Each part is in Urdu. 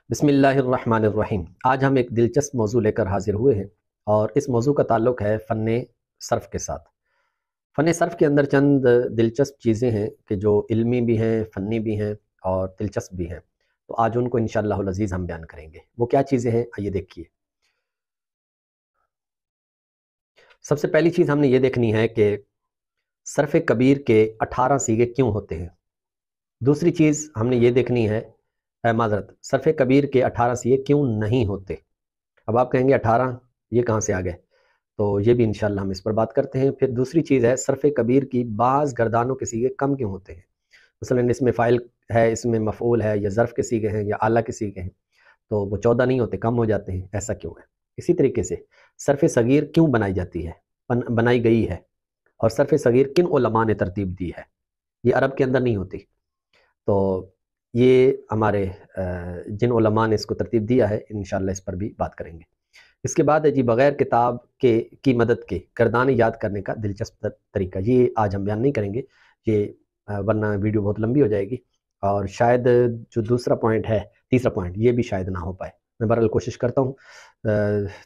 بسم اللہ الرحمن الرحیم۔ آج ہم ایک دلچسپ موضوع لے کر حاضر ہوئے ہیں اور اس موضوع کا تعلق ہے فن صرف کے ساتھ۔ فن صرف کے اندر چند دلچسپ چیزیں ہیں کہ جو علمی بھی ہیں، فنی بھی ہیں اور دلچسپ بھی ہیں، تو آج ان کو انشاءاللہ العزیز ہم بیان کریں گے۔ وہ کیا چیزیں ہیں آئیے دیکھیے۔ سب سے پہلی چیز ہم نے یہ دیکھنی ہے کہ صرف کبیر کے 18 صیغے کیوں ہوتے ہیں۔ دوسری چیز ہم نے یہ دیکھنی ہے معذرت صرف کبیر کے 18 صیغے کیوں نہیں ہوتے۔ اب آپ کہیں گے 18 یہ کہاں سے آ گئے، تو یہ بھی انشاءاللہ ہم اس پر بات کرتے ہیں۔ پھر دوسری چیز ہے صرف کبیر کی بعض گردانوں کے صیغے کم کیوں ہوتے ہیں، مثلا اس میں فاعل ہے، اس میں مفعول ہے، یا ظرف کے صیغے ہیں یا اعلیٰ کے صیغے ہیں، تو وہ 14 نہیں ہوتے، کم ہو جاتے ہیں، ایسا کیوں ہے۔ اسی طریقے سے صرف صغیر کیوں بنائی جاتی ہے، بنائی گئی ہے، اور صرف صغیر کن علماء نے ترتیب دی ہے، یہ عرب کے اندر نہیں ہوتی، تو یہ ہمارے جن علماء نے اس کو ترتیب دیا ہے انشاءاللہ اس پر بھی بات کریں گے۔ اس کے بعد ہے جی بغیر کتاب کی مدد کے گردانے یاد کرنے کا دلچسپ طریقہ۔ یہ آج ہم بیان نہیں کریں گے، یہ ورنہ ویڈیو بہت لمبی ہو جائے گی، اور شاید جو دوسرا پوائنٹ ہے، تیسرا پوائنٹ، یہ بھی شاید نہ ہو پائے۔ میں بہرحال کوشش کرتا ہوں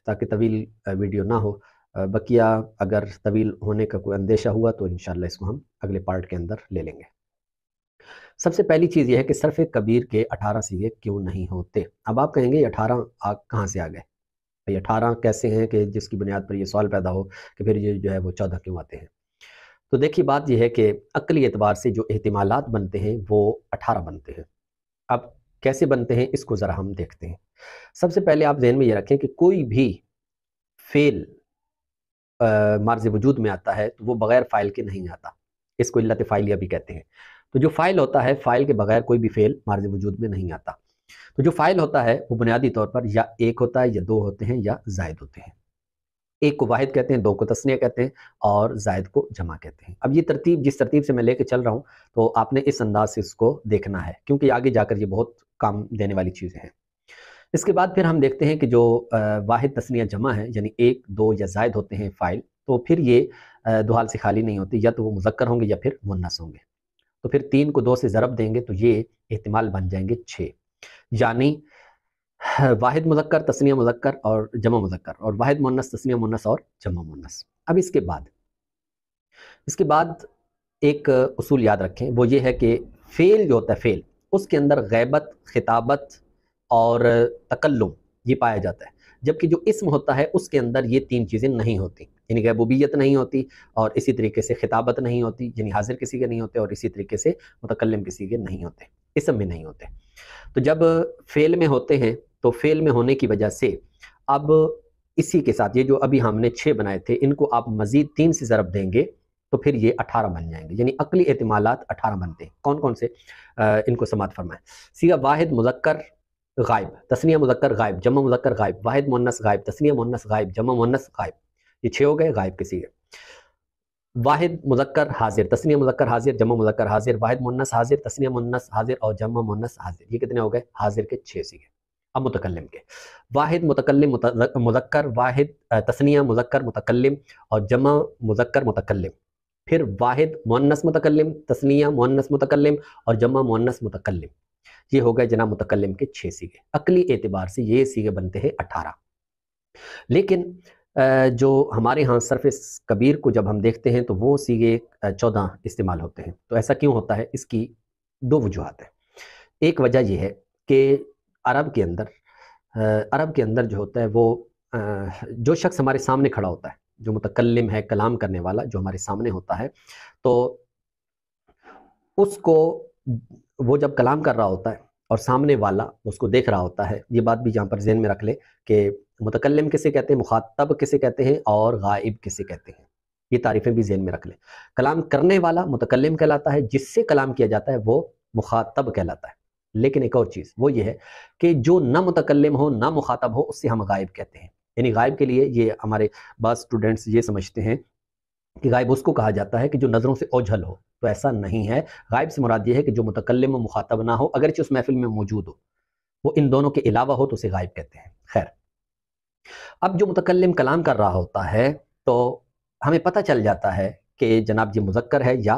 تاکہ طویل ویڈیو نہ ہو، بقیہ اگر طویل ہونے کا کوئی اندیشہ ہوا تو انشاءاللہ اس کو ہم اگلے پارٹ کے اندر لے لیں گے۔ سب سے پہلی چیز یہ ہے کہ صرف کبیر کے 18 صیغے کیوں نہیں ہوتے۔ اب آپ کہیں گے یہ 18 کہاں سے آ گئے، یہ 18 کیسے ہیں کہ جس کی بنیاد پر یہ سوال پیدا ہو کہ پھر یہ جو ہے وہ 14 کیوں آتے ہیں۔ تو دیکھیے بات یہ ہے کہ عقلی اعتبار سے جو احتمالات بنتے ہیں وہ 18 بنتے ہیں۔ اب کیسے بنتے ہیں اس کو ذرا ہم دیکھتے ہیں۔ سب سے پہلے آپ ذہن میں یہ رکھیں کہ کوئی بھی فعل مارز وجود میں آتا ہے تو وہ بغیر فاعل کے نہیں آتا، اس کو علت فاعلیہ بھی کہتے ہیں۔ تو جو فاعل ہوتا ہے، فاعل کے بغیر کوئی بھی فعل مارز وجود میں نہیں آتا۔ تو جو فاعل ہوتا ہے وہ بنیادی طور پر یا ایک ہوتا ہے، یا دو ہوتے ہیں، یا زائد ہوتے ہیں۔ ایک کو واحد کہتے ہیں، دو کو تثنیہ کہتے ہیں، اور زائد کو جمع کہتے ہیں۔ اب یہ ترتیب جس ترتیب سے میں لے کے چل رہا ہوں تو آپ نے اس انداز سے اس کو دیکھنا ہے، کیونکہ آگے جا کر یہ بہت کام دینے والی چیزیں ہیں۔ اس کے بعد پھر ہم دیکھتے ہیں کہ جو واحد تثنیہ جمع ہے، یعنی ایک، دو یا زائد ہوتے ہیں فاعل، تو پھر یہ دو حال سے خالی نہیں ہوتے، یا تو وہ مذکر ہوں گے یا پھر مؤنث ہوں گے۔ تو پھر 3 کو 2 سے ضرب دیں گے تو یہ احتمال بن جائیں گے 6، یعنی واحد مذکر، تثنیہ مذکر اور جمع مذکر، اور واحد مؤنث، تثنیہ مؤنث اور جمع مؤنث۔ اب اس کے بعد ایک اصول یاد رکھیں، وہ یہ ہے کہ فعل جو ہوتا ہے، فعل اس کے اندر غیبت، خطابت اور تکلم یہ پایا جاتا ہے، جبکہ جو اسم ہوتا ہے اس کے اندر یہ 3 چیزیں نہیں ہوتی، یعنی غیبوبیت نہیں ہوتی، اور اسی طریقے سے خطابت نہیں ہوتی، یعنی حاضر کے صیغے نہیں ہوتے، اور اسی طریقے سے متکلم کے صیغے نہیں ہوتے، اسم میں نہیں ہوتے۔ تو جب فعل میں ہوتے ہیں تو فعل میں ہونے کی وجہ سے اب اسی کے ساتھ یہ جو ابھی ہم نے 6 بنائے تھے، ان کو آپ مزید 3 سے ضرب دیں گے تو پھر یہ 18 بن جائیں گے، یعنی عقلی احتمالات 18 بنتے ہیں۔ کون کون سے، ان کو سماعت فرمائیں۔ صیغہ واحد مذکر غائب، تثنیہ مذکر غائب، جمع مذکر غائب، واحد مؤنث غائب، تثنیہ مؤنث غائب، جمع مؤنث غائب، یہ 6 ہو گئے غائب کے صیغے۔ واحد مذکر حاضر، تثنیہ مذکر حاضر، جمع مذکر حاضر، واحد مؤنث حاضر، تثنیہ مؤنث حاضر اور جمع مؤنث حاضر، یہ کتنے ہو گئے، حاضر کے 6 صیغے۔ اب متکلم کے، واحد متکلم مذکر، واحد تثنیہ مذکر متکلم اور جمع مذکر متکلم، پھر واحد مؤنث متکلم، تثنیہ مؤنث متکلم اور جمع مؤنث متکلم، یہ ہو گئے جناب متکلم کے 6 صیغے۔ عقلی اعتبار سے یہ صیغے بنتے ہیں 18۔ لیکن جو ہمارے ہاں صرف کبیر کو جب ہم دیکھتے ہیں تو وہ صیغے 14 استعمال ہوتے ہیں۔ تو ایسا کیوں ہوتا ہے، اس کی 2 وجوہات ہیں۔ ایک وجہ یہ ہے کہ عرب کے اندر جو ہوتا ہے وہ جو شخص ہمارے سامنے کھڑا ہوتا ہے، جو متکلم ہے، کلام کرنے والا جو ہمارے سامنے ہوتا ہے، تو اس کو وہ جب کلام کر رہا ہوتا ہے اور سامنے والا اس کو دیکھ رہا ہوتا ہے، یہ بات بھی یہاں پر ذہن میں رکھ لیں کہ متکلم کسے کہتے ہیں، مخاطب کسے کہتے ہیں، اور غائب کسے کہتے ہیں، یہ تعریفیں بھی ذہن میں رکھ لیں۔ کلام کرنے والا متکلم کہلاتا ہے، جس سے کلام کیا جاتا ہے وہ مخاطب کہلاتا ہے۔ لیکن ایک اور چیز وہ یہ ہے کہ جو نہ متکلم ہو نہ مخاطب ہو اس سے ہم غائب کہتے ہیں، یعنی غائب کے لیے یہ ہمارے بعض اسٹوڈنٹس یہ سمجھتے ہیں کہ غائب اس کو کہا جاتا ہے کہ جو نظروں سے اوجھل ہو، تو ایسا نہیں ہے۔ غائب سے مراد یہ ہے کہ جو متکلم و مخاطب نہ ہو، اگرچہ اس محفل میں موجود ہو، وہ ان دونوں کے علاوہ ہو تو اسے غائب کہتے ہیں۔ خیر، اب جو متکلم کلام کر رہا ہوتا ہے تو ہمیں پتہ چل جاتا ہے کہ جناب یہ مذکر ہے یا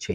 6।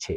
6,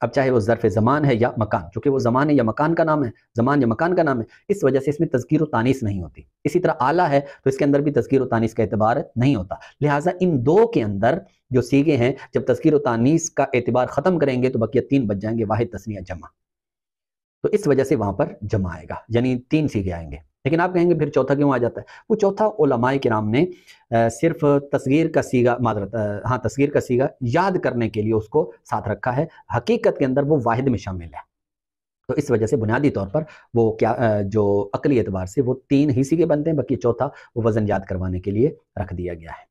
اب چاہے وہ ظرف زمان ہے یا مکان، چونکہ وہ زمان یا مکان کا نام ہے، زمان یا مکان کا نام ہے، اس وجہ سے اس میں تذکیر و تانیث نہیں ہوتی۔ اسی طرح آلہ ہے تو اس کے اندر بھی تذکیر و تانیث کا اعتبار نہیں ہوتا، لہٰذا ان دو کے اندر جو صیغے ہیں جب تذکیر و تانیث کا اعتبار ختم کریں گے تو بقیہ 3 بچ جائیں گے، واحد، تثنیہ، جمع، تو اس وجہ سے وہاں پر جمع آئے گا، یعنی 3 صیغے آئیں گے۔ لیکن آپ کہیں گے پھر چوتھا کیوں آ جاتا ہے؟ وہ چوتھا علماء کرام نے صرف تصغیر کا صیغہ، تصغیر کا صیغہ یاد کرنے کے لیے اس کو ساتھ رکھا ہے، حقیقت کے اندر وہ واحد میں شامل ہے، تو اس وجہ سے بنیادی طور پر وہ کیا جو عقلی اعتبار سے وہ 3 ہی صیغے بنتے ہیں، باقی چوتھا وہ وزن یاد کروانے کے لیے رکھ دیا گیا ہے۔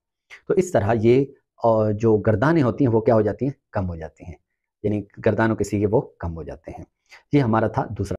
تو اس طرح یہ جو گردانیں ہوتی ہیں وہ کیا ہو جاتی ہیں؟ کم ہو جاتی ہیں، یعنی گردانوں کے صیغے وہ کم ہو جاتے ہیں۔ یہ ہمارا تھا دوسرا